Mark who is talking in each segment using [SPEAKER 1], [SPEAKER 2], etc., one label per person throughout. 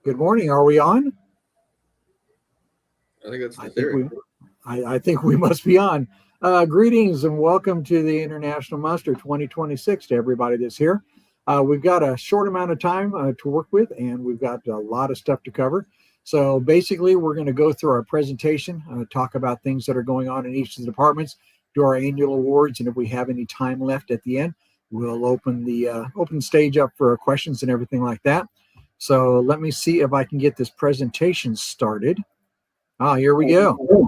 [SPEAKER 1] Good morning. Are we on?
[SPEAKER 2] I think that's the
[SPEAKER 1] I think
[SPEAKER 2] theory.
[SPEAKER 1] I think we must be on. Greetings and welcome to the International Muster 2026 to everybody that's here. We've got a short amount of time to work with, and we've got a lot of stuff to cover. So basically, we're going to go through our presentation, talk about things that are going on in each of the departments, do our annual awards, and if we have any time left at the end, we'll open the stage up for questions and everything like that. So let me see if I can get this presentation started. Here we go.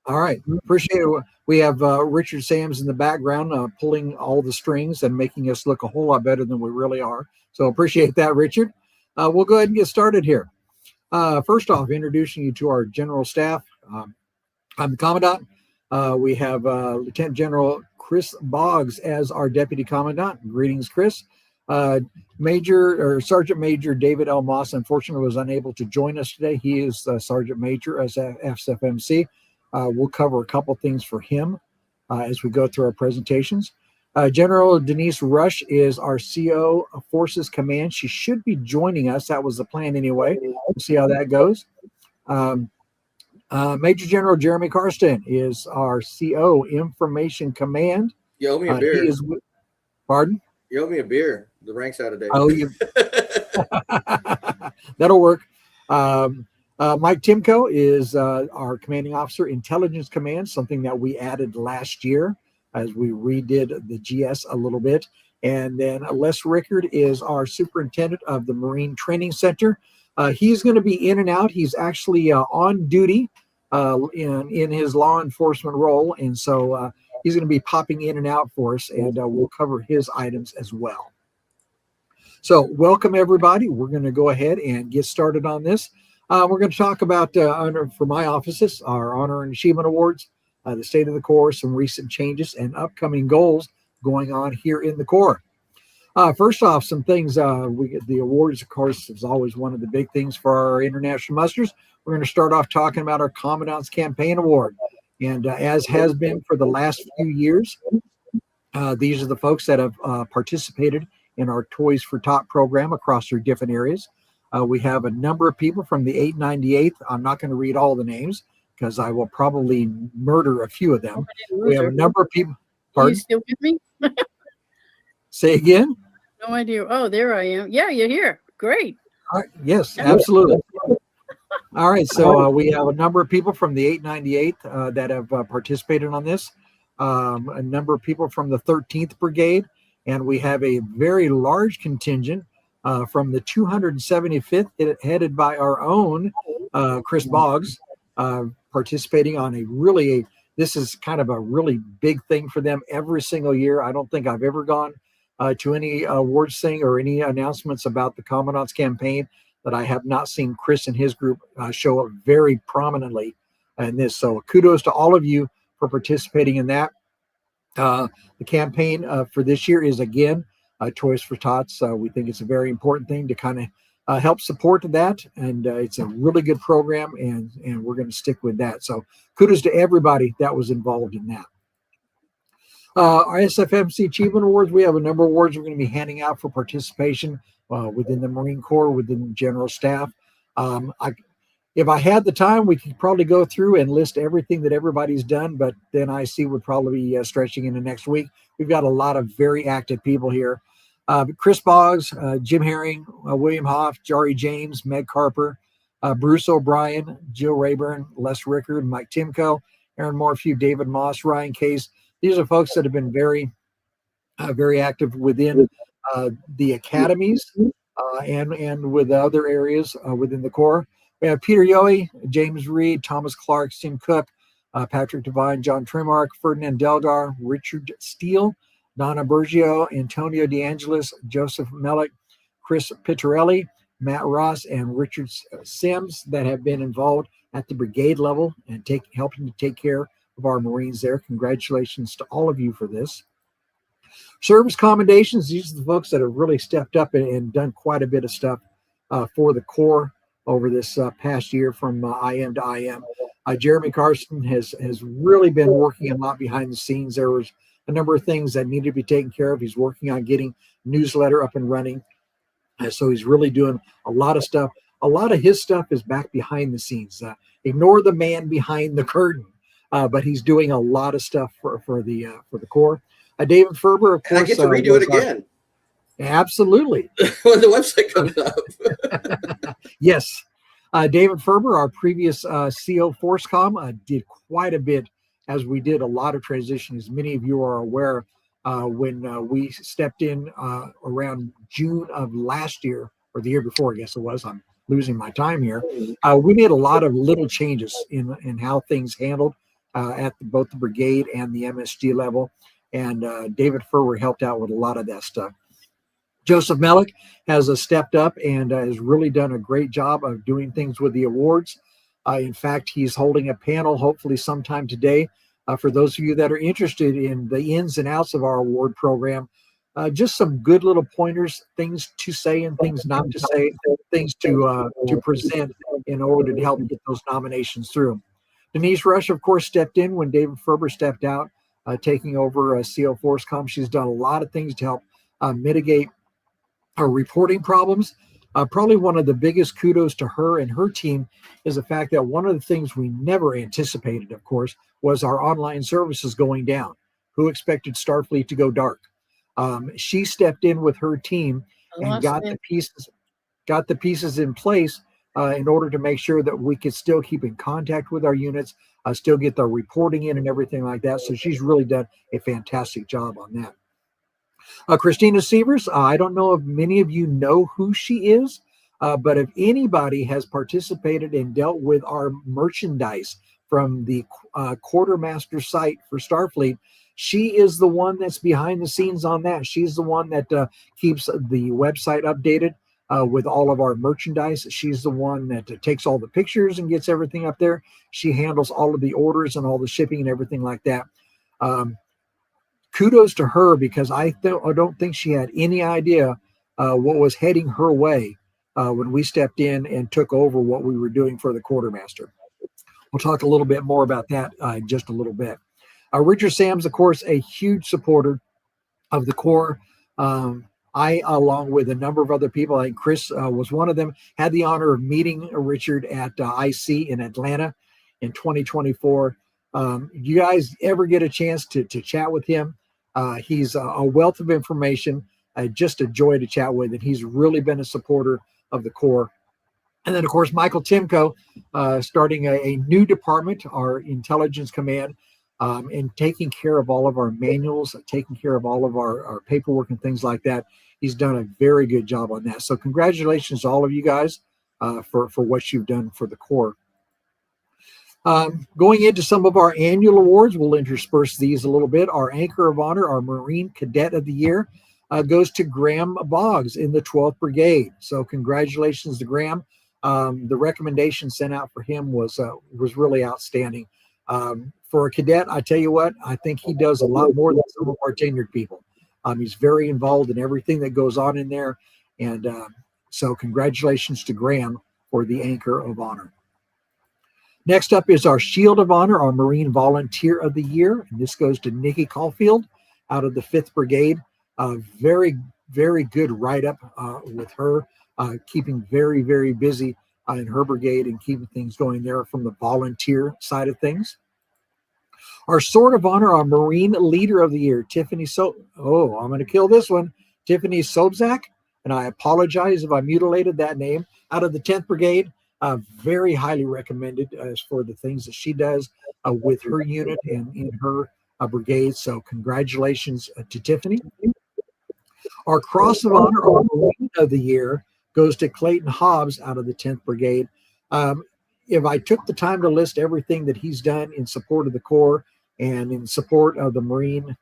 [SPEAKER 1] All right. Appreciate it. We have Richard Sams in the background pulling all the strings and making us look a whole lot better than we really are. So appreciate that, Richard. We'll go ahead and get started here. First off, introducing you to our general staff. I'm the Commandant. We have Lieutenant General Chris Boggs as our Deputy Commandant. Greetings, Chris. Sergeant Major David L. Moss, unfortunately, was unable to join us today. He is Sergeant Major as SFMC. We'll cover a couple things for him as we go through our presentations. General Denise Rush is our CO of Forces Command. She should be joining us. That was the plan anyway. We'll see how that goes. Major General Jeremy Karsten is our CO Information Command.
[SPEAKER 2] You owe me a beer.
[SPEAKER 1] Pardon?
[SPEAKER 2] You owe me a beer. The rank's out of date.
[SPEAKER 1] Oh, you. That'll work. Mike Timko is our commanding officer, Intelligence Command, something that we added last year as we redid the GS a little bit. And then Les Rickard is our superintendent of the Marine Training Center. He's going to be in and out. He's actually on duty in his law enforcement role. And so he's going to be popping in and out for us, and we'll cover his items as well. So welcome, everybody. We're going to go ahead and get started on this. We're going to talk about honor for my offices, our Honor and Achievement Awards, the state of the Corps, some recent changes, and upcoming goals going on here in the Corps. First off, some things. The awards, of course, is always one of the big things for our international musters. We're going to start off talking about our Commandant's Campaign Award. And as has been for the last few years, these are the folks that have participated in our Toys for Tot program across their different areas. We have a number of people from the 898th. I'm not going to read all the names because I will probably murder a few of them. We have a number of people. Pardon?
[SPEAKER 3] Are you still with me?
[SPEAKER 1] Say again?
[SPEAKER 3] No idea. Oh, there I am. Yeah, you're here. Great.
[SPEAKER 1] All right. Yes, absolutely. All right. So we have a number of people from the 898th that have participated on this. A number of people from the 13th Brigade. And we have a very large contingent from the 275th, headed by our own Chris Boggs, participating on this is kind of a really big thing for them every single year. I don't think I've ever gone to any awards thing or any announcements about the Commandant's campaign that I have not seen Chris and his group show up very prominently in this. So kudos to all of you for participating in that. The campaign for this year is, again, Toys for Tots. We think it's a very important thing to kind of help support that. And it's a really good program, and we're going to stick with that. So kudos to everybody that was involved in that. Our SFMC Achievement Awards, we have a number of awards we're going to be handing out for participation within the Marine Corps, within the general staff. If I had the time, we could probably go through and list everything that everybody's done, but then I see would probably be stretching into next week. We've got a lot of very active people here. Chris Boggs, Jim Herring, William Hoff, Jari James, Meg Carper, Bruce O'Brien, Jill Rayburn, Les Rickard, Mike Timko, Aaron Morphew, David Moss, Ryan Case. These are folks that have been very, very active within the academies and with other areas within the Corps. We have Peter Yohe, James Reed, Thomas Clark, Tim Cook, Patrick Devine, John Trimark, Ferdinand Delgar, Richard Steele, Donna Bergio, Antonio DeAngelis, Joseph Mellick, Chris Picciarelli, Matt Ross, and Richard Sims that have been involved at the brigade level and helping to take care of our Marines there. Congratulations to all of you for this. Service commendations, these are the folks that have really stepped up and done quite a bit of stuff for the Corps over this past year from IM to IM. Jeremy Karsten has really been working a lot behind the scenes. There was a number of things that needed to be taken care of. He's working on getting newsletter up and running. So he's really doing a lot of stuff. a lot of his stuff is back behind the scenes. Ignore the man behind the curtain, but he's doing a lot of stuff for the Corps. David Ferber, of course,
[SPEAKER 2] And I get to redo it again.
[SPEAKER 1] Absolutely.
[SPEAKER 2] When the website comes up.
[SPEAKER 1] Yes. David Ferber, our previous CO Forcecom, did quite a bit as we did a lot of transition. As many of you are aware, when we stepped in around June of last year, or the year before, I guess it was. I'm losing my time here. We made a lot of little changes in how things handled at both the brigade and the MSG level. And David Ferber helped out with a lot of that stuff. Joseph Melick has stepped up and has really done a great job of doing things with the awards. In fact, he's holding a panel hopefully sometime today for those of you that are interested in the ins and outs of our award program. Just some good little pointers, things to say and things not to say, things to present in order to help get those nominations through. Denise Rush, of course, stepped in when David Ferber stepped out, taking over CO Forcecom. She's done a lot of things to help mitigate our reporting problems. Probably one of the biggest kudos to her and her team is the fact that one of the things we never anticipated, of course, was our online services going down. Who expected Starfleet to go dark? She stepped in with her team and got the pieces in place in order to make sure that we could still keep in contact with our units, still get the reporting in and everything like that. So she's really done a fantastic job on that. Christina Sievers, I don't know if many of you know who she is, but if anybody has participated and dealt with our merchandise from the quartermaster site for Starfleet, she is the one that's behind the scenes on that. She's the one that keeps the website updated with all of our merchandise. She's the one that takes all the pictures and gets everything up there. She handles all of the orders and all the shipping and everything like that. Kudos to her, because I don't think she had any idea what was heading her way when we stepped in and took over what we were doing for the quartermaster. We'll talk a little bit more about that in just a little bit. Richard Sams, of course, a huge supporter of the Corps. I, along with a number of other people, I think Chris was one of them, had the honor of meeting Richard at IC in Atlanta in 2024. You guys ever get a chance to chat with him? He's a wealth of information, just a joy to chat with, and he's really been a supporter of the Corps. And then, of course, Michael Timko, starting a new department, our intelligence command, and taking care of all of our manuals, taking care of all of our paperwork and things like that. He's done a very good job on that. So congratulations to all of you guys for what you've done for the Corps. Going into some of our annual awards, we'll intersperse these a little bit. Our Anchor of Honor, our Marine Cadet of the Year, goes to Graham Boggs in the 12th Brigade. So congratulations to Graham. The recommendation sent out for him was really outstanding. For a cadet, I tell you what, I think he does a lot more than some of our tenured people. He's very involved in everything that goes on in there. And so congratulations to Graham for the Anchor of Honor. Next up is our Shield of Honor, our Marine Volunteer of the Year. And this goes to Nikki Caulfield out of the 5th Brigade. Very, very good write-up with her, keeping very, very busy in her brigade and keeping things going there from the volunteer side of things. Our Sword of Honor, our Marine Leader of the Year, Tiffany I'm going to kill this one. Tiffany Sobzak, and I apologize if I mutilated that name, out of the 10th Brigade. Very highly recommended as for the things that she does with her unit and in her brigade. So congratulations to Tiffany. Our Cross of Honor, our Marine of the Year, goes to Clayton Hobbs out of the 10th Brigade. If I took the time to list everything that he's done in support of the Corps and in support of the Marine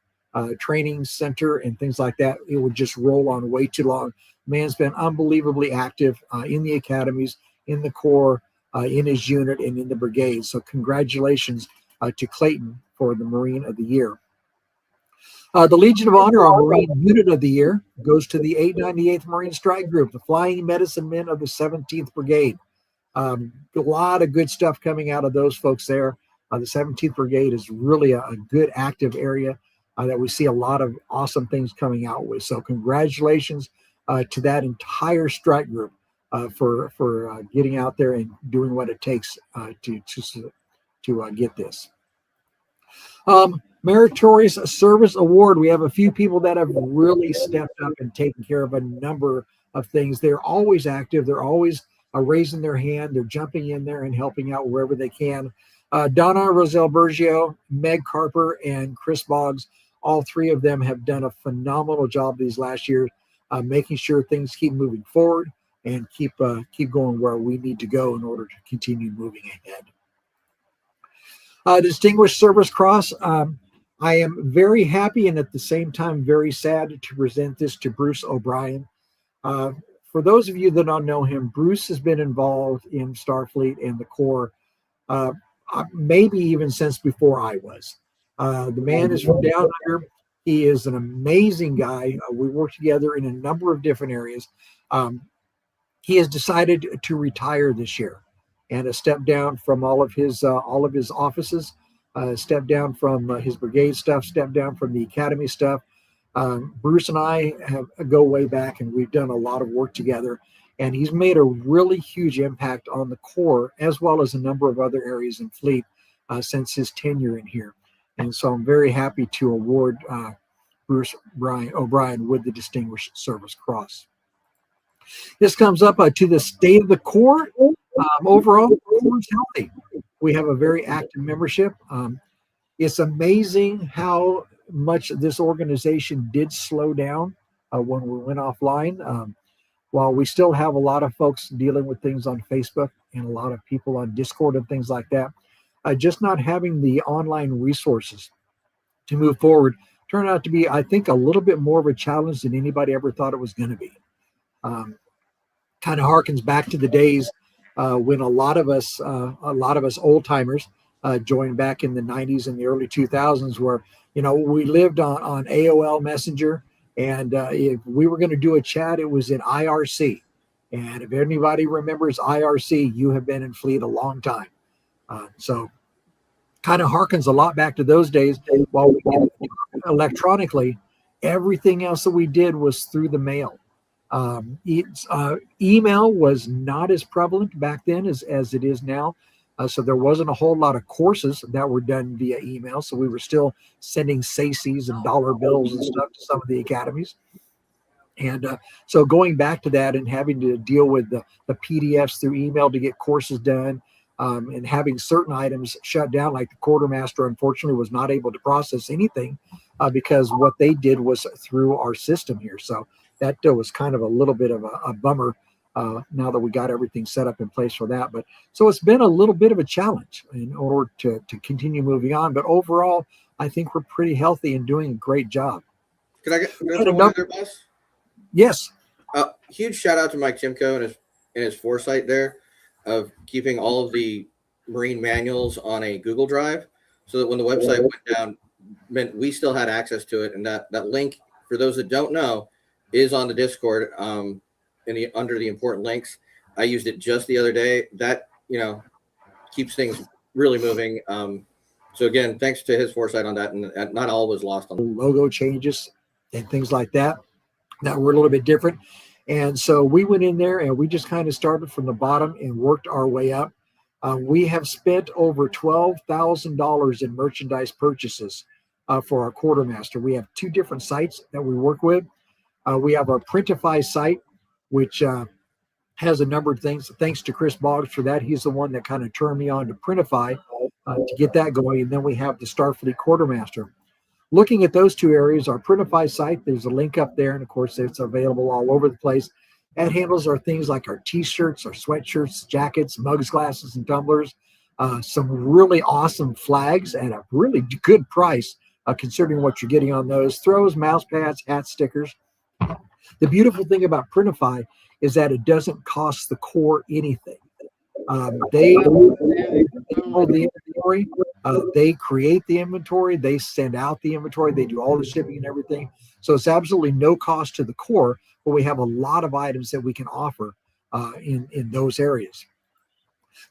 [SPEAKER 1] Training Center and things like that, it would just roll on way too long. Man's been unbelievably active in the academies, in the Corps, in his unit, and in the brigade. So congratulations to Clayton for the Marine of the Year. The Legion of Honor, our Marine Unit of the Year, goes to the 898th Marine Strike Group, the Flying Medicine Men of the 17th Brigade. A lot of good stuff coming out of those folks there. The 17th Brigade is really a good active area that we see a lot of awesome things coming out with. So congratulations to that entire strike group. for getting out there and doing what it takes to get this. Meritorious Service Award. We have a few people that have really stepped up and taken care of a number of things. They're always active. They're always raising their hand. They're jumping in there and helping out wherever they can. Donna Roselle Bergio, Meg Carper, and Chris Boggs, all three of them have done a phenomenal job these last years, making sure things keep moving forward and keep going where we need to go in order to continue moving ahead. Distinguished Service Cross. I am very happy and at the same time very sad to present this to Bruce O'Brien. For those of you that don't know him, Bruce has been involved in Starfleet and the Corps maybe even since before I was. The man is from down under. He is an amazing guy. We work together in a number of different areas. He has decided to retire this year and a step down from all of his offices, step down from his brigade stuff, step down from the academy stuff. Bruce and I go way back, and we've done a lot of work together. And he's made a really huge impact on the Corps as well as a number of other areas in Fleet since his tenure in here. And so I'm very happy to award Bruce O'Brien with the Distinguished Service Cross. This comes up to the state of the Corps. Overall, the Corps is healthy. We have a very active membership. It's amazing how much this organization did slow down when we went offline. While we still have a lot of folks dealing with things on Facebook and a lot of people on Discord and things like that, just not having the online resources to move forward turned out to be, I think, a little bit more of a challenge than anybody ever thought it was going to be. Kind of harkens back to the days when a lot of us old timers joined back in the 90s and the early 2000s, where we lived on AOL Messenger, and if we were going to do a chat, it was in IRC. And if anybody remembers IRC, you have been in Fleet a long time. So kind of harkens a lot back to those days. While we did electronically, everything else that we did was through the mail. Email was not as prevalent back then as it is now. So there wasn't a whole lot of courses that were done via email. So we were still sending SACs and dollar bills and stuff to some of the academies. And so going back to that and having to deal with the PDFs through email to get courses done, and having certain items shut down, like the quartermaster, unfortunately, was not able to process anything because what they did was through our system here. So that was kind of a little bit of a bummer now that we got everything set up in place for that. But so it's been a little bit of a challenge in order to continue moving on. But overall, I think we're pretty healthy and doing a great job.
[SPEAKER 2] Can I throw one there, boss?
[SPEAKER 1] Yes.
[SPEAKER 2] Huge shout out to Mike Timko and his foresight there of keeping all of the Marine manuals on a Google Drive, so that when the website went down, meant we still had access to it. And that link, for those that don't know, is on the Discord under the important links. I used it just the other day. That keeps things really moving. So again, thanks to his foresight on that, and not all was lost on
[SPEAKER 1] logo changes and things like that were a little bit different. And so we went in there and we just kind of started from the bottom and worked our way up. We have spent over $12,000 in merchandise purchases for our quartermaster. We have two different sites that we work with. We have our Printify site, which has a number of things. Thanks to Chris Boggs for that. He's the one that kind of turned me on to Printify to get that going. And then we have the Starfleet Quartermaster. Looking at those two areas, our Printify site, there's a link up there, and of course it's available all over the place. That handles our things like our t-shirts, our sweatshirts, jackets, mugs, glasses, and tumblers. Some really awesome flags at a really good price, considering what you're getting on those. Throws, mouse pads, hats, stickers. The beautiful thing about Printify is that it doesn't cost the Corps anything. They hold the inventory. They create the inventory. They send out the inventory. They do all the shipping and everything. So it's absolutely no cost to the Corps, but we have a lot of items that we can offer in those areas.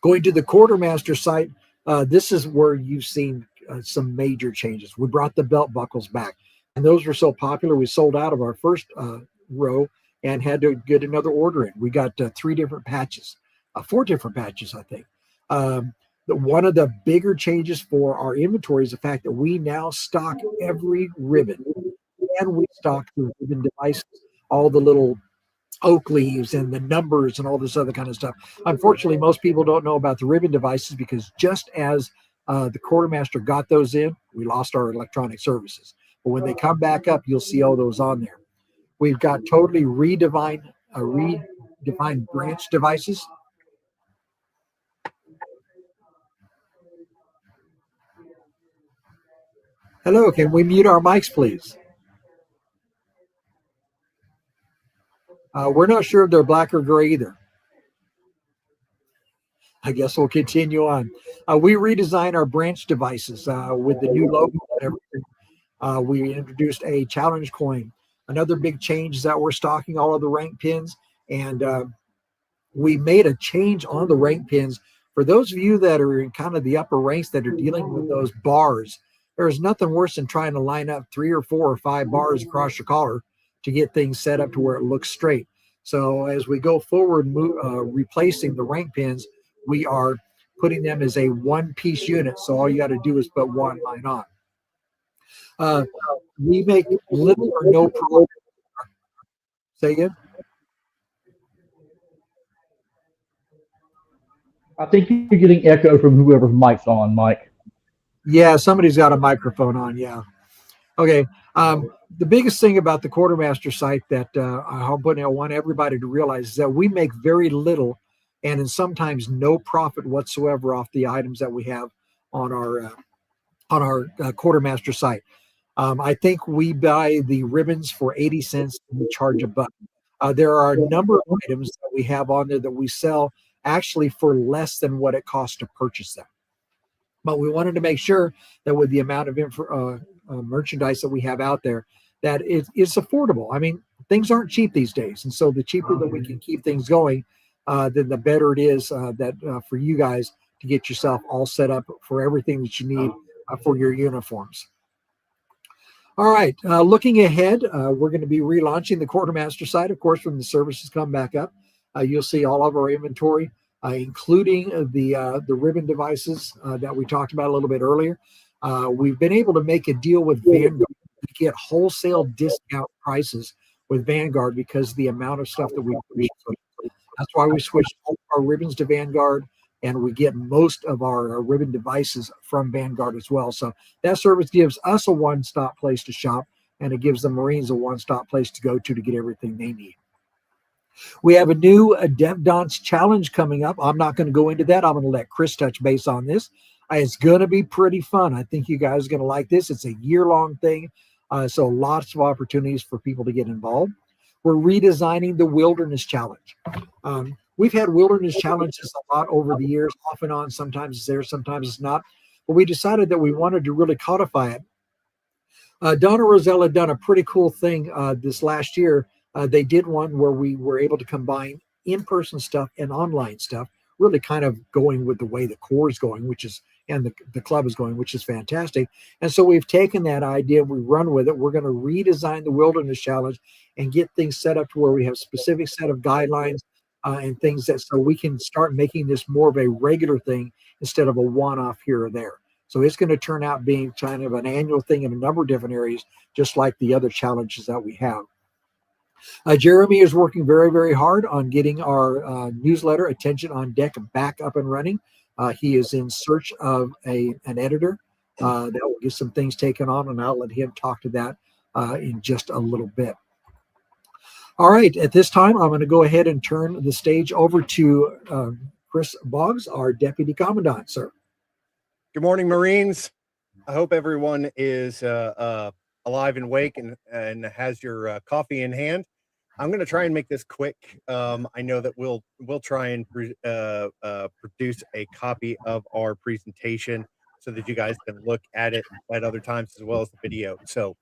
[SPEAKER 1] Going to the Quartermaster site, this is where you've seen some major changes. We brought the belt buckles back, and those were so popular. We sold out of our first row, and had to get another order in. We got 3 different patches, 4 different patches, I think. One of the bigger changes for our inventory is the fact that we now stock every ribbon, and we stock the ribbon devices, all the little oak leaves and the numbers and all this other kind of stuff. Unfortunately, most people don't know about the ribbon devices because just as the quartermaster got those in, we lost our electronic services. But when they come back up, you'll see all those on there. We've got totally redefined branch devices. Hello, can we mute our mics, please? We're not sure if they're black or gray either. I guess we'll continue on. We redesigned our branch devices with the new logo and everything. We introduced a challenge coin. Another big change is that we're stocking all of the rank pins, and we made a change on the rank pins. For those of you that are in kind of the upper ranks that are dealing with those bars, there's nothing worse than trying to line up 3 or 4 or 5 bars across your collar to get things set up to where it looks straight. So as we go forward, replacing the rank pins, we are putting them as a one-piece unit. So all you got to do is put one line on. We make little or no profit. Say again?
[SPEAKER 4] I think you're getting echo from whoever's mic's on, Mike.
[SPEAKER 1] Yeah, somebody's got a microphone on. Yeah. Okay. The biggest thing about the quartermaster site that I want everybody to realize is that we make very little and sometimes no profit whatsoever off the items that we have on our quartermaster site. I think we buy the ribbons for 80 cents and we charge $1. There are a number of items that we have on there that we sell actually for less than what it costs to purchase them. But we wanted to make sure that with the amount of merchandise that we have out there, that it's affordable. I mean, things aren't cheap these days. And so the cheaper that we can keep things going, then the better it is for you guys to get yourself all set up for everything that you need for your uniforms. All right, looking ahead, we're going to be relaunching the quartermaster site. Of course, when the services come back up, you'll see all of our inventory, including the ribbon devices that we talked about a little bit earlier. We've been able to make a deal with Vanguard to get wholesale discount prices with Vanguard because of the amount of stuff that we produce. That's why we switched all our ribbons to Vanguard, and we get most of our ribbon devices from Vanguard as well. So that service gives us a one-stop place to shop, and it gives the Marines a one-stop place to go to get everything they need. We have a new DevDance challenge coming up. I'm not going to go into that. I'm going to let Chris touch base on this. It's going to be pretty fun. I think you guys are going to like this. It's a year-long thing, so lots of opportunities for people to get involved. We're redesigning the Wilderness Challenge. We've had Wilderness Challenges a lot over the years, off and on. Sometimes it's there, sometimes it's not. But we decided that we wanted to really codify it. Donna Rosella done a pretty cool thing this last year. They did one where we were able to combine in-person stuff and online stuff, really kind of going with the way the Corps is going, and the club is going, which is fantastic. And so we've taken that idea, we run with it. We're going to redesign the Wilderness Challenge and get things set up to where we have specific set of guidelines and things so we can start making this more of a regular thing instead of a one-off here or there. So it's going to turn out being kind of an annual thing in a number of different areas, just like the other challenges that we have. Jeremy is working very, very hard on getting our newsletter, Attention on Deck, back up and running. He is in search of an editor that will get some things taken on, and I'll let him talk to that in just a little bit. All right, at this time, I'm going to go ahead and turn the stage over to Chris Boggs, our Deputy Commandant, sir.
[SPEAKER 5] Good morning, Marines. I hope everyone is alive and awake and has your coffee in hand. I'm going to try and make this quick. I know that we'll try and produce a copy of our presentation so that you guys can look at it at other times as well as the video. So,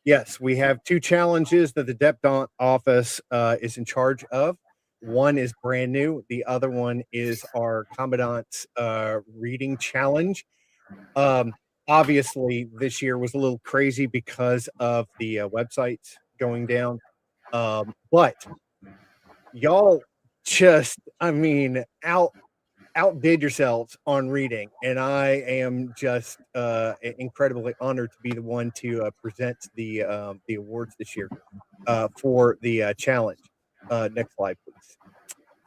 [SPEAKER 5] yes, we have 2 challenges that the DEPDONT office is in charge of. One is brand new. The other one is our Commandant's reading challenge. Obviously, this year was a little crazy because of the websites going down. But y'all just, outdid yourselves on reading, and I am just incredibly honored to be the one to present the awards this year for the challenge. Next slide, please.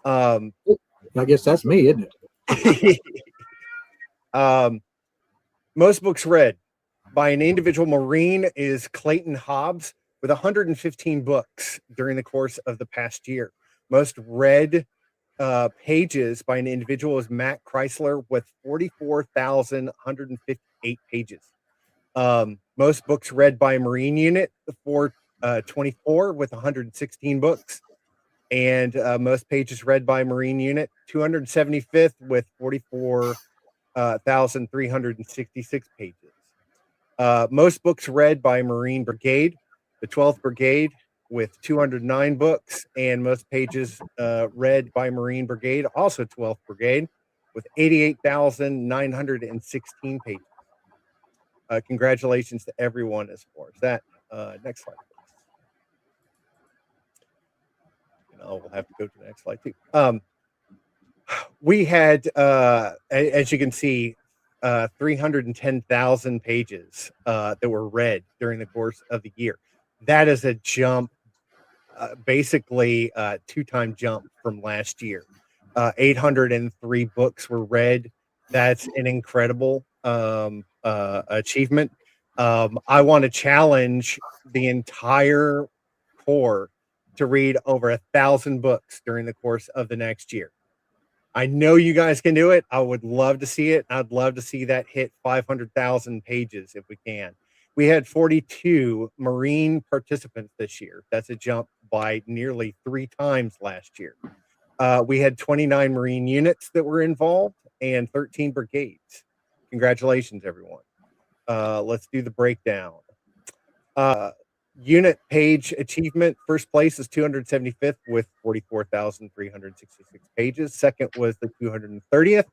[SPEAKER 1] I guess that's me, isn't it?
[SPEAKER 5] Most books read by an individual Marine is Clayton Hobbs with 115 books during the course of the past year. Most read pages by an individual is Matt Chrysler with 44,158 pages. Most books read by a Marine unit for 24 with 116 books. And most pages read by a Marine unit, 275th with 44,366 pages. Most books read by Marine Brigade, the 12th Brigade with 209 books, and most pages read by Marine Brigade, also 12th Brigade, with 88,916 pages. Congratulations to everyone as far as that. Next slide, please. And we'll have to go to the next slide too. We had, as you can see, 310,000 pages that were read during the course of the year. That is a jump, basically a 2-time jump from last year. 803 books were read. That's an incredible achievement. I want to challenge the entire Corps to read over 1,000 books during the course of the next year. I know you guys can do it. I would love to see it. I'd love to see that hit 500,000 pages if we can. We had 42 Marine participants this year. That's a jump by nearly 3 times last year. We had 29 Marine units that were involved and 13 brigades. Congratulations, everyone. Let's do the breakdown. Unit page achievement, first place is 275th with 44,366 pages. Second was the 230th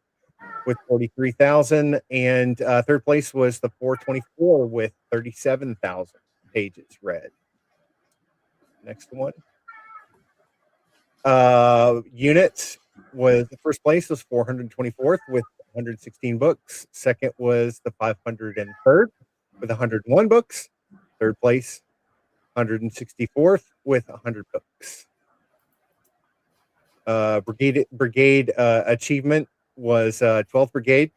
[SPEAKER 5] with 43,000, and third place was the 424 with 37,000 pages read. Next one. Units was the first place was 424th with 116 books. Second was the 503rd with 101 books. Third place, 164th with 100 books. Brigade achievement was 12th Brigade.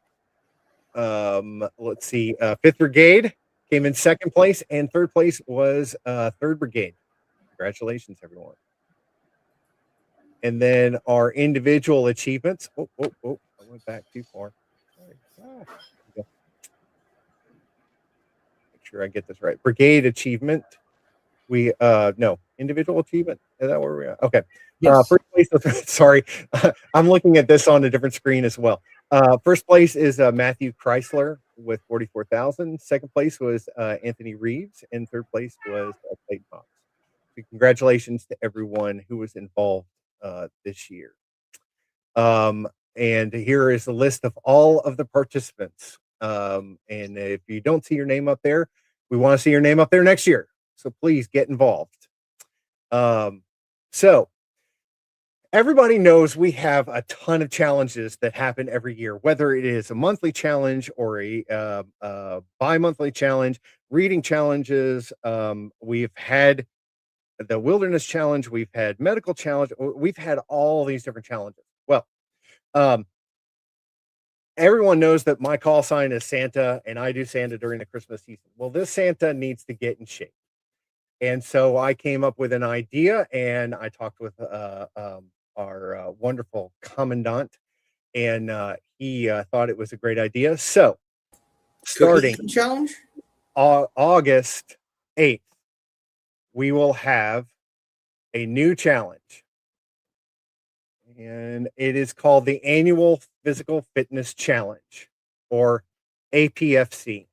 [SPEAKER 5] Let's see, 5th Brigade came in second place, and third place was 3rd Brigade. Congratulations, everyone. And then our individual achievements. I went back too far. Sorry. Make sure I get this right. Brigade achievement. We no, individual achievement. Is that where we are? Okay.
[SPEAKER 1] Yes.
[SPEAKER 5] First place. Sorry, I'm looking at this on a different screen as well. First place is Matthew Chrysler with 44,000. Second place was Anthony Reeves, and third place was Clayton Fox. So congratulations to everyone who was involved this year. And here is the list of all of the participants. And if you don't see your name up there, we want to see your name up there next year. So please get involved. So everybody knows we have a ton of challenges that happen every year, whether it is a monthly challenge or a bi-monthly challenge, reading challenges. We've had the wilderness challenge. We've had medical challenge. We've had all these different challenges. Well, everyone knows that my call sign is Santa, and I do Santa during the Christmas season. Well, this Santa needs to get in shape. And so I came up with an idea, and I talked with our wonderful Commandant, and he thought it was a great idea. So starting
[SPEAKER 2] Cookie challenge
[SPEAKER 5] August 8th, we will have a new challenge. And it is called the Annual Physical Fitness Challenge, or APFC.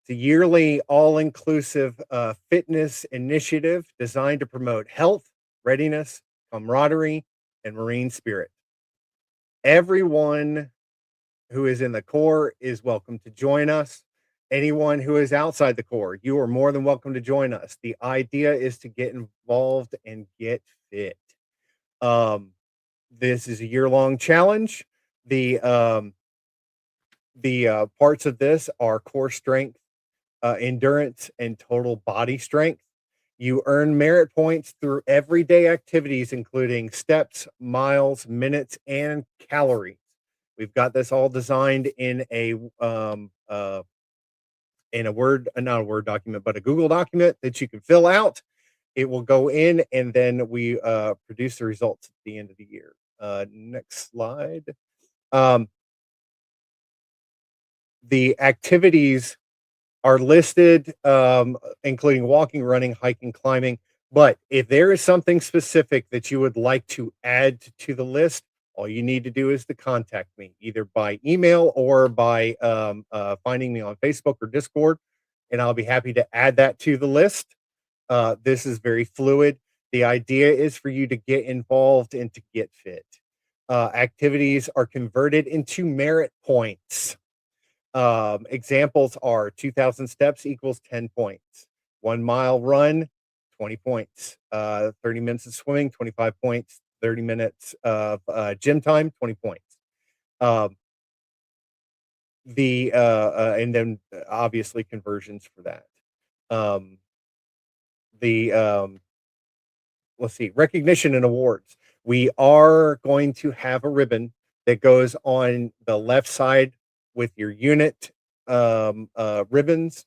[SPEAKER 5] It's a yearly all-inclusive fitness initiative designed to promote health, readiness, camaraderie, and Marine spirit. Everyone who is in the Corps is welcome to join us. Anyone who is outside the Corps, you are more than welcome to join us. The idea is to get involved and get fit. This is a year-long challenge. The parts of this are core strength, endurance, and total body strength. You earn merit points through everyday activities, including steps, miles, minutes, and calories. We've got this all designed in a not a Word document, but a Google document that you can fill out. It will go in, and then we produce the results at the end of the year. Next slide. The activities are listed, including walking, running, hiking, climbing. But if there is something specific that you would like to add to the list, all you need to do is to contact me, either by email or by finding me on Facebook or Discord, and I'll be happy to add that to the list. This is very fluid. The idea is for you to get involved and to get fit. Activities are converted into merit points. Examples are 2,000 steps equals 10 points. 1 mile run, 20 points. 30 minutes of swimming, 25 points. 30 minutes of gym time, 20 points. And then obviously conversions for that. Let's see, recognition and awards. We are going to have a ribbon that goes on the left side with your unit ribbons.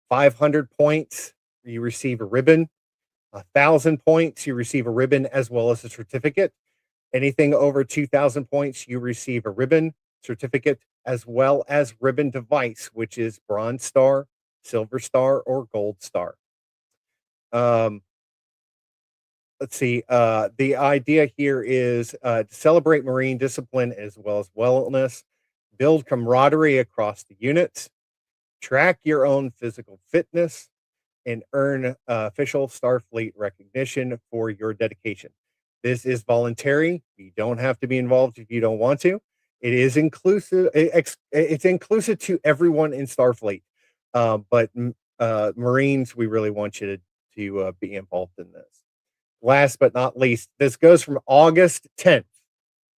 [SPEAKER 5] 500 points, you receive a ribbon. 1,000 points, you receive a ribbon as well as a certificate. Anything over 2,000 points, you receive a ribbon, certificate, as well as ribbon device, which is bronze star, silver star, or gold star. Let's see. The idea here is to celebrate Marine discipline as well as wellness, build camaraderie across the units, track your own physical fitness, and earn official Starfleet recognition for your dedication. This is voluntary. You don't have to be involved if you don't want to. It is inclusive. It's inclusive to everyone in Starfleet. But Marines, we really want you to be involved in this. Last but not least, this goes from August 10th.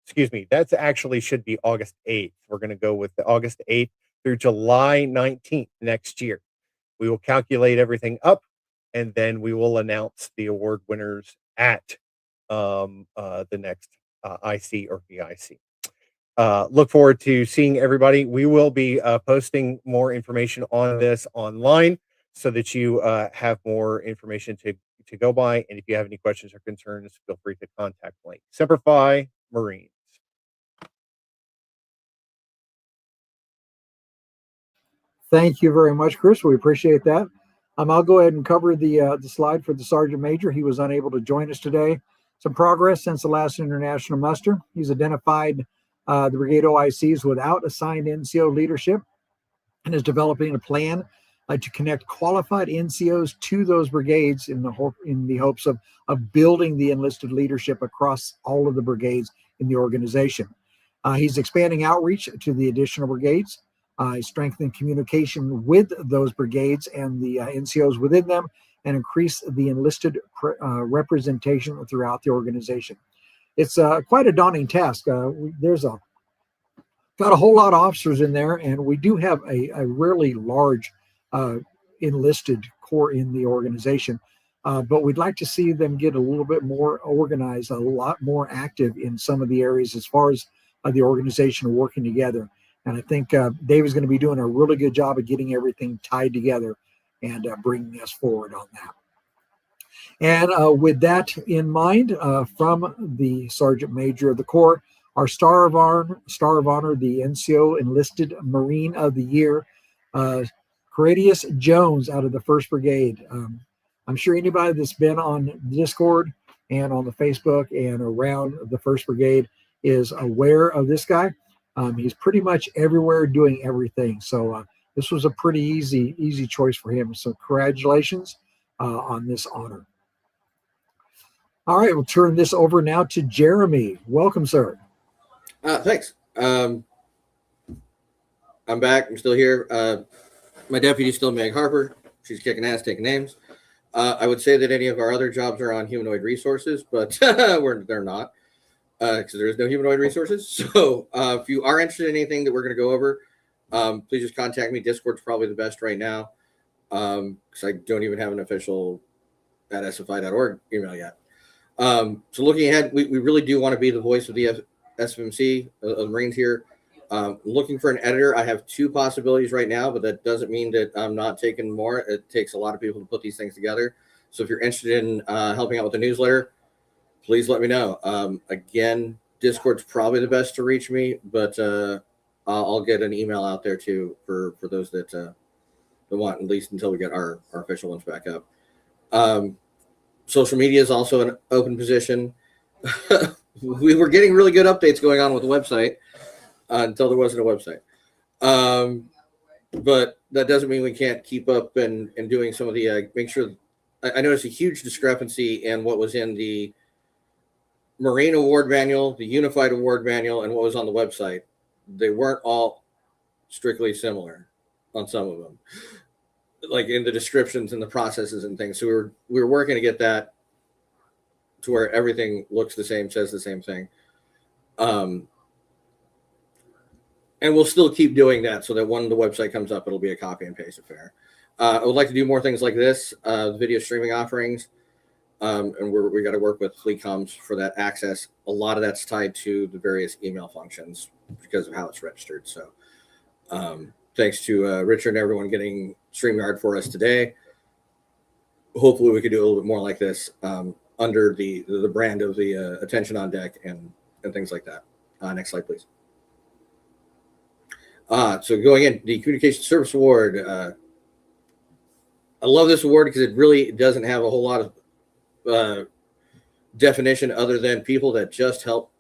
[SPEAKER 5] Excuse me, that's actually should be August 8th. We're going to go with the August 8th through July 19th next year. We will calculate everything up, and then we will announce the award winners at the next IC or VIC. Look forward to seeing everybody. We will be posting more information on this online so that you have more information to go by. And if you have any questions or concerns, feel free to contact me. Semper Fi, Marines.
[SPEAKER 1] Thank you very much, Chris. We appreciate that. I'll go ahead and cover the slide for the Sergeant Major. He was unable to join us today. Some progress since the last international muster. He's identified the brigade OICs without assigned NCO leadership and is developing a plan to connect qualified NCOs to those brigades in the hopes of building the enlisted leadership across all of the brigades in the organization. He's expanding outreach to the additional brigades. Strengthen communication with those brigades and the NCOs within them, and increase the enlisted representation throughout the organization. It's quite a daunting task. There's got a whole lot of officers in there, and we do have a really large enlisted corps in the organization. But we'd like to see them get a little bit more organized, a lot more active in some of the areas as far as the organization working together. And I think Dave is going to be doing a really good job of getting everything tied together and bringing us forward on that. And with that in mind, from the Sergeant Major of the Corps, our Star of Honor, the NCO Enlisted Marine of the Year, Corradius Jones out of the 1st Brigade. I'm sure anybody that's been on Discord and on the Facebook and around the 1st Brigade is aware of this guy. He's pretty much everywhere doing everything. So this was a pretty easy choice for him. So congratulations on this honor. All right, we'll turn this over now to Jeremy. Welcome, sir.
[SPEAKER 2] Thanks. I'm back. I'm still here. My deputy's still Meg Harper. She's kicking ass, taking names. I would say that any of our other jobs are on humanoid resources, but they're not because there is no humanoid resources. So if you are interested in anything that we're going to go over, please just contact me. Discord's probably the best right now because I don't even have an official at sfi.org email yet. So looking ahead, we really do want to be the voice of the SFMC, of the Marines here. Looking for an editor. I have 2 possibilities right now, but that doesn't mean that I'm not taking more. It takes a lot of people to put these things together. So if you're interested in helping out with the newsletter, please let me know. Again, Discord's probably the best to reach me, but I'll get an email out there too for those that want, at least until we get our official ones back up. Social media is also an open position. We were getting really good updates going on with the website. Until there wasn't a website. But that doesn't mean we can't keep up and doing some of the, make sure. I noticed a huge discrepancy in what was in the Marine Award Manual, the Unified Award Manual, and what was on the website. They weren't all strictly similar on some of them, like in the descriptions and the processes and things. So we were working to get that to where everything looks the same, says the same thing. And we'll still keep doing that so that when the website comes up, it'll be a copy and paste affair. I would like to do more things like this, video streaming offerings. And we got to work with Fleet Comms for that access. A lot of that's tied to the various email functions because of how it's registered. So thanks to Richard and everyone getting StreamYard for us today. Hopefully we could do a little bit more like this under the brand of the Attention on Deck and things like that. Next slide, please. So going in, the Communication Service Award. I love this award because it really doesn't have a whole lot of definition other than people that just help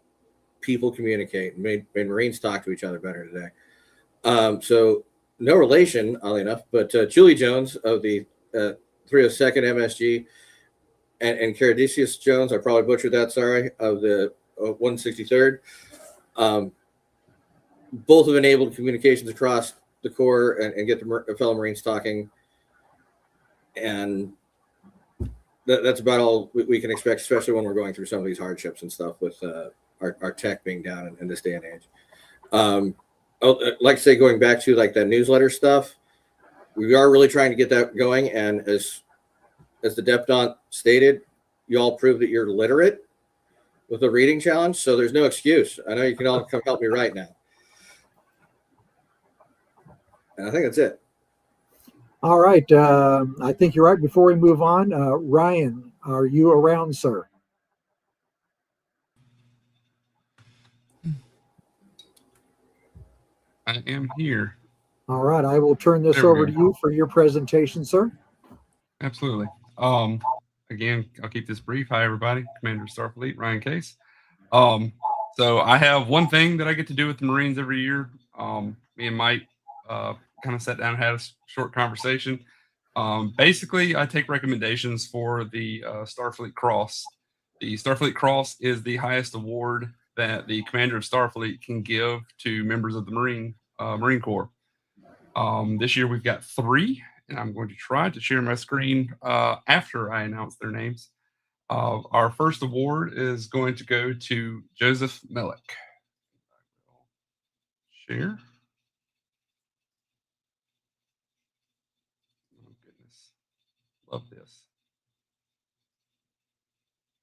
[SPEAKER 2] people communicate and made Marines talk to each other better today. So no relation, oddly enough, but Julie Jones of the 302nd MSG and Caradicius Jones, I probably butchered that, sorry, of the 163rd. Both have enabled communications across the Corps and get the fellow Marines talking. And that's about all we can expect, especially when we're going through some of these hardships and stuff with our tech being down in this day and age. I'd like to say, going back to like that newsletter stuff, we are really trying to get that going. And as the Depdont stated, you all prove that you're literate with the reading challenge. So there's no excuse. I know you can all come help me right now. And I think that's it.
[SPEAKER 1] All right. I think you're right. Before we move on, Ryan, are you around, sir?
[SPEAKER 6] I am here.
[SPEAKER 1] All right. I will turn this over to you for your presentation, sir.
[SPEAKER 6] Absolutely. Again, I'll keep this brief. Hi, everybody. Commander of Starfleet, Ryan Case. So I have one thing that I get to do with the Marines every year. Me and Mike kind of sat down and had a short conversation. Basically, I take recommendations for the Starfleet Cross. The Starfleet Cross is the highest award that the Commander of Starfleet can give to members of the Marine Corps. This year we've got 3, and I'm going to try to share my screen after I announce their names. Our first award is going to go to Joseph Millick. Share. Oh, goodness. Love this.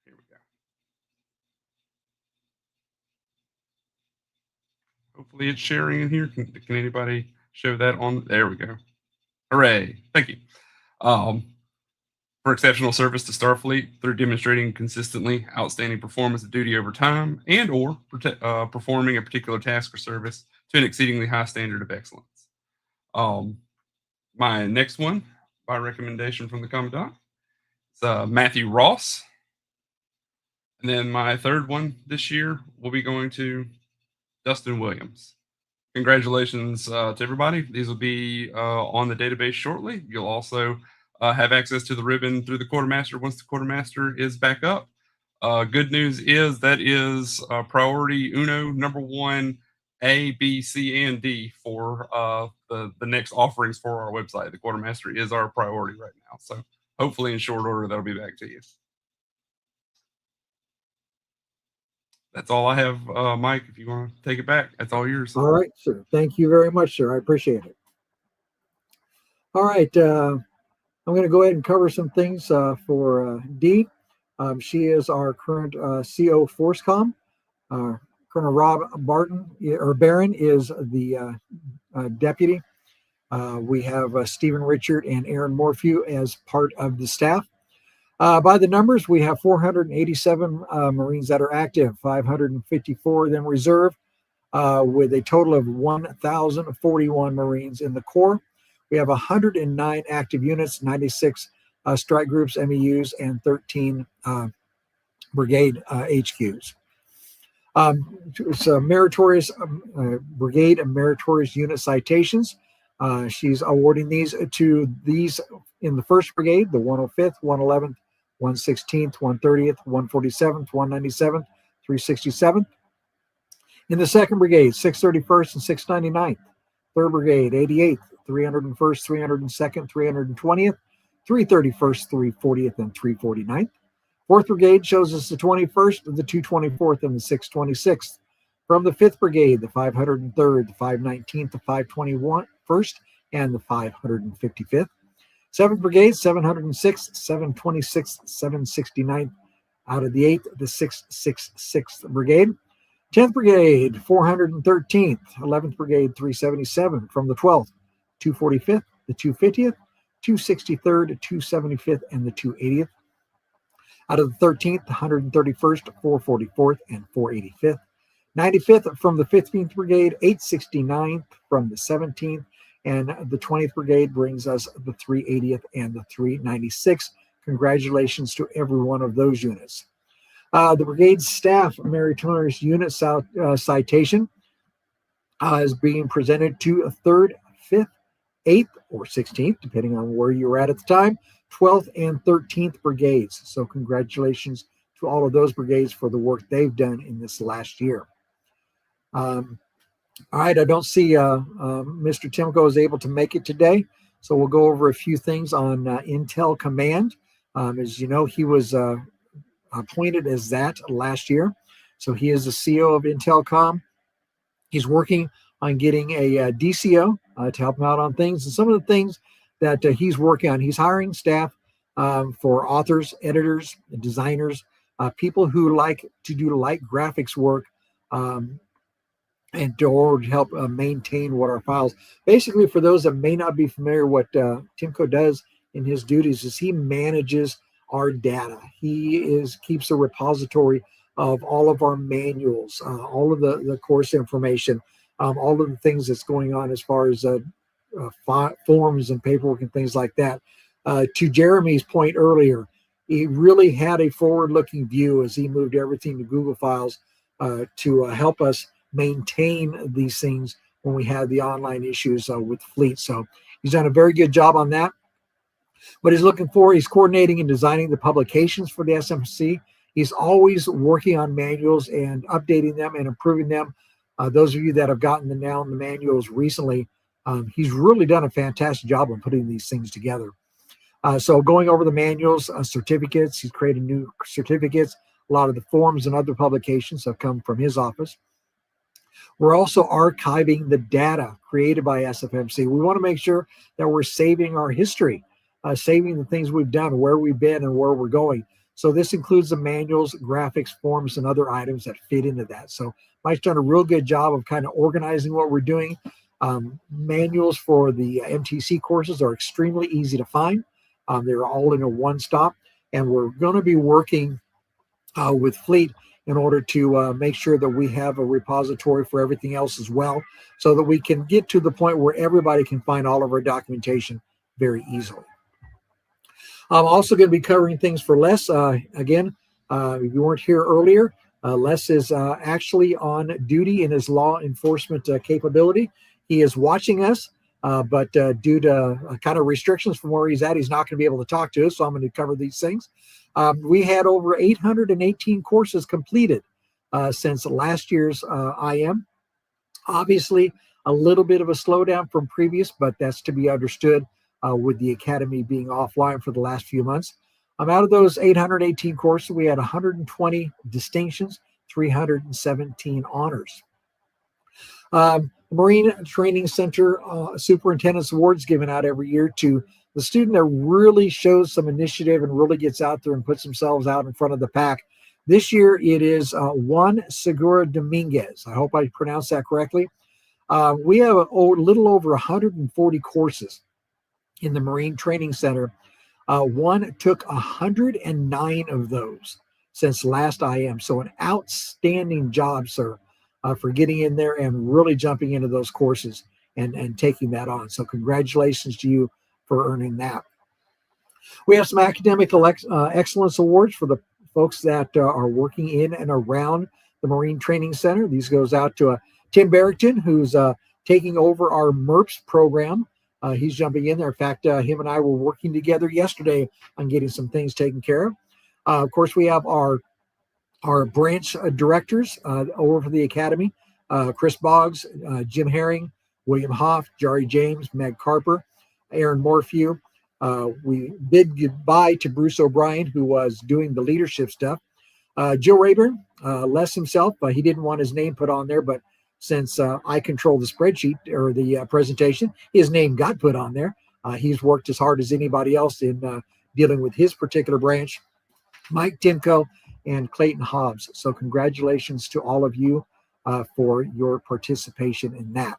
[SPEAKER 6] Here we go. Hopefully it's sharing in here. Can anybody show that on? There we go. Hooray. Thank you. For exceptional service to Starfleet through demonstrating consistently outstanding performance of duty over time and or performing a particular task or service to an exceedingly high standard of excellence. My next one, by recommendation from the Commandant, is Matthew Ross. And then my third one this year will be going to Dustin Williams. Congratulations to everybody. These will be on the database shortly. You'll also have access to the ribbon through the quartermaster once the quartermaster is back up. Good news is that is priority uno, number one A, B, C, and D for the next offerings for our website. The quartermaster is our priority right now. So hopefully in short order, that'll be back to you. That's all I have, Mike. If you want to take it back, that's all yours.
[SPEAKER 1] All right, sir. Thank you very much, sir. I appreciate it. All right. I'm going to go ahead and cover some things for Dee. She is our current CO ForceCom. Colonel Rob Barron is the deputy. We have Stephen Richard and Aaron Morphew as part of the staff. By the numbers, we have 487 Marines that are active, 554 of them reserve, with a total of 1,041 Marines in the Corps. We have 109 active units, 96 strike groups, MEUs, and 13 brigade HQs. It's a meritorious brigade and meritorious unit citations. She's awarding these to these in the 1st Brigade, the 105th, 111th, 116th, 130th, 147th, 197th, 367th. In the 2nd Brigade, 631st and 699th. 3rd Brigade, 88th, 301st, 302nd, 320th, 331st, 340th, and 349th. 4th Brigade shows us the 21st, the 224th, and the 626th. From the 5th Brigade, the 503rd, the 519th, the 521st, and the 555th. 7th Brigade, 706th, 726th, 769th. Out of the 8th, the 666th Brigade. 10th Brigade, 413th, 11th Brigade, 377. From the 12th, 245th, the 250th, 263rd, 275th, and the 280th. Out of the 13th, 131st, 444th, and 485th. 95th from the 15th Brigade, 869th from the 17th, and the 20th Brigade brings us the 380th and the 396th. Congratulations to every one of those units. The brigade staff meritorious unit citation is being presented to a 3rd, 5th, 8th, or 16th, depending on where you were at the time, 12th and 13th Brigades. So congratulations to all of those brigades for the work they've done in this last year. All right, I don't see Mr. Timko is able to make it today, so we'll go over a few things on Intel Command. As you know, he was appointed as that last year, so he is the CO of Intelcom. He's working on getting a DCO to help him out on things, and some of the things that he's working on. He's hiring staff for authors, editors, designers, people who like to do light graphics work, and to help maintain what our files. Basically, for those that may not be familiar, what Timko does in his duties is he manages our data. He keeps a repository of all of our manuals, all of the course information, all of the things that's going on as far as forms and paperwork and things like that. To Jeremy's point earlier, he really had a forward-looking view as he moved everything to Google Files to help us maintain these things when we had the online issues with Fleet. So he's done a very good job on that. What he's looking for, he's coordinating and designing the publications for the SFMC. He's always working on manuals and updating them and improving them. Those of you that have gotten the manuals recently, he's really done a fantastic job of putting these things together. So going over the manuals, certificates, he's created new certificates. A lot of the forms and other publications have come from his office. We're also archiving the data created by SFMC. We want to make sure that we're saving our history, saving the things we've done, where we've been, and where we're going. So this includes the manuals, graphics, forms, and other items that fit into that. So Mike's done a real good job of kind of organizing what we're doing. Manuals for the MTC courses are extremely easy to find. They're all in a one-stop, and we're going to be working with Fleet in order to make sure that we have a repository for everything else as well, so that we can get to the point where everybody can find all of our documentation very easily. I'm also going to be covering things for Les. Again, if you weren't here earlier, Les is actually on duty in his law enforcement capability. He is watching us, but due to kind of restrictions from where he's at, he's not going to be able to talk to us, so I'm going to cover these things. We had over 818 courses completed since last year's IM. Obviously, a little bit of a slowdown from previous, but that's to be understood with the Academy being offline for the last few months. Out of those 818 courses, we had 120 distinctions, 317 honors. Marine Training Center Superintendent's Awards given out every year to the student that really shows some initiative and really gets out there and puts themselves out in front of the pack. This year it is Juan Segura Dominguez. I hope I pronounced that correctly. We have a little over 140 courses in the Marine Training Center. One took 109 of those since last IM. So an outstanding job, sir, for getting in there and really jumping into those courses and taking that on. So congratulations to you for earning that. We have some academic excellence awards for the folks that are working in and around the Marine Training Center. These goes out to Tim Barrington, who's taking over our MERPS program. He's jumping in there. In fact, him and I were working together yesterday on getting some things taken care of. Of course, we have our branch directors over for the Academy, Chris Boggs, Jim Herring, William Hoff, Jari James, Meg Carper, Aaron Morphew. We bid goodbye to Bruce O'Brien, who was doing the leadership stuff. Joe Rayburn, Les himself, he didn't want his name put on there, but since I control the spreadsheet or the presentation, his name got put on there. He's worked as hard as anybody else in dealing with his particular branch. Mike Timko and Clayton Hobbs. So congratulations to all of you for your participation in that.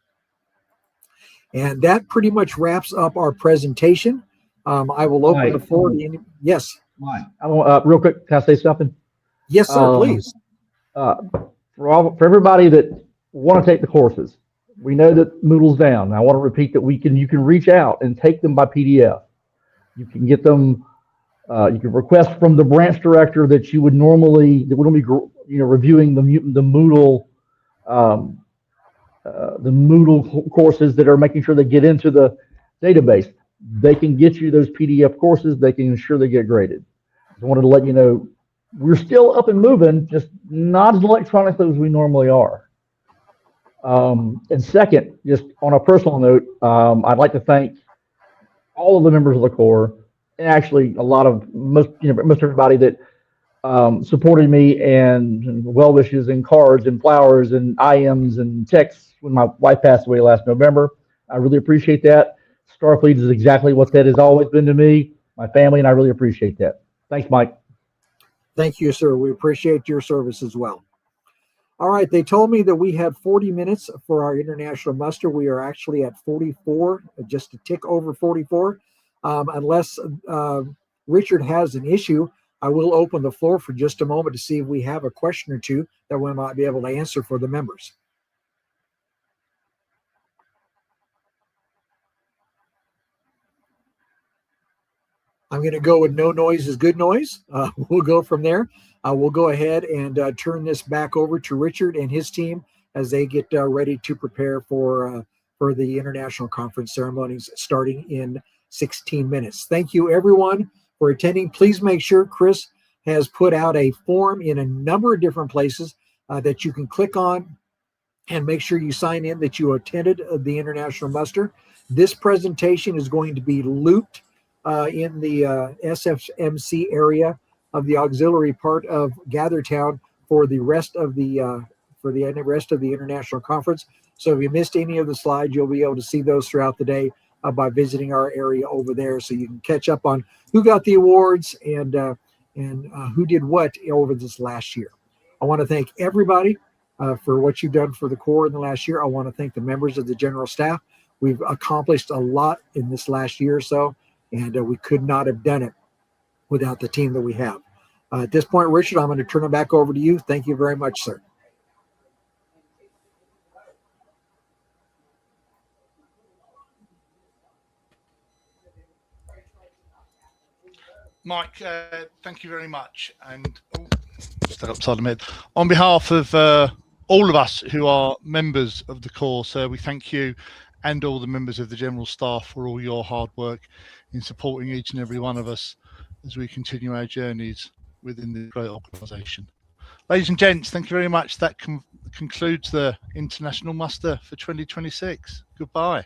[SPEAKER 1] And that pretty much wraps up our presentation. I will open the floor to any. Yes.
[SPEAKER 4] Mike, I want real quick. Can I say something?
[SPEAKER 1] Yes, sir. Please.
[SPEAKER 4] For everybody that want to take the courses, we know that Moodle's down. I want to repeat that you can reach out and take them by PDF. You can get them. You can request from the branch director that would normally reviewing the Moodle courses that are making sure they get into the database. They can get you those PDF courses. They can ensure they get graded. I wanted to let you know we're still up and moving, just not as electronically as we normally are. And second, just on a personal note, I'd like to thank all of the members of the Corps, and actually most everybody that supported me and well wishes and cards and flowers and IMs and texts when my wife passed away last November. I really appreciate that. Starfleet is exactly what that has always been to me, my family, and I really appreciate that. Thanks, Mike.
[SPEAKER 1] Thank you, sir. We appreciate your service as well. All right. They told me that we had 40 minutes for our international muster. We are actually at 44, just a tick over 44. Unless Richard has an issue, I will open the floor for just a moment to see if we have a question or two that we might be able to answer for the members. I'm going to go with no noise is good noise. We'll go from there. We'll go ahead and turn this back over to Richard and his team as they get ready to prepare for the international conference ceremonies starting in 16 minutes. Thank you, everyone, for attending. Please make sure Chris has put out a form in a number of different places that you can click on and make sure you sign in that you attended the international muster. This presentation is going to be looped in the SFMC area of the auxiliary part of GatherTown for the rest of the international conference. So if you missed any of the slides, you'll be able to see those throughout the day by visiting our area over there, so you can catch up on who got the awards and who did what over this last year. I want to thank everybody for what you've done for the Corps in the last year. I want to thank the members of the general staff. We've accomplished a lot in this last year or so, and we could not have done it without the team that we have. At this point, Richard, I'm going to turn it back over to you. Thank you very much, sir.
[SPEAKER 7] Mike, thank you very much. And stuck upside my head. On behalf of all of us who are members of the Corps, sir, we thank you and all the members of the general staff for all your hard work in supporting each and every one of us as we continue our journeys within the great organisation. Ladies and gents, thank you very much. That concludes the international muster for 2026. Goodbye.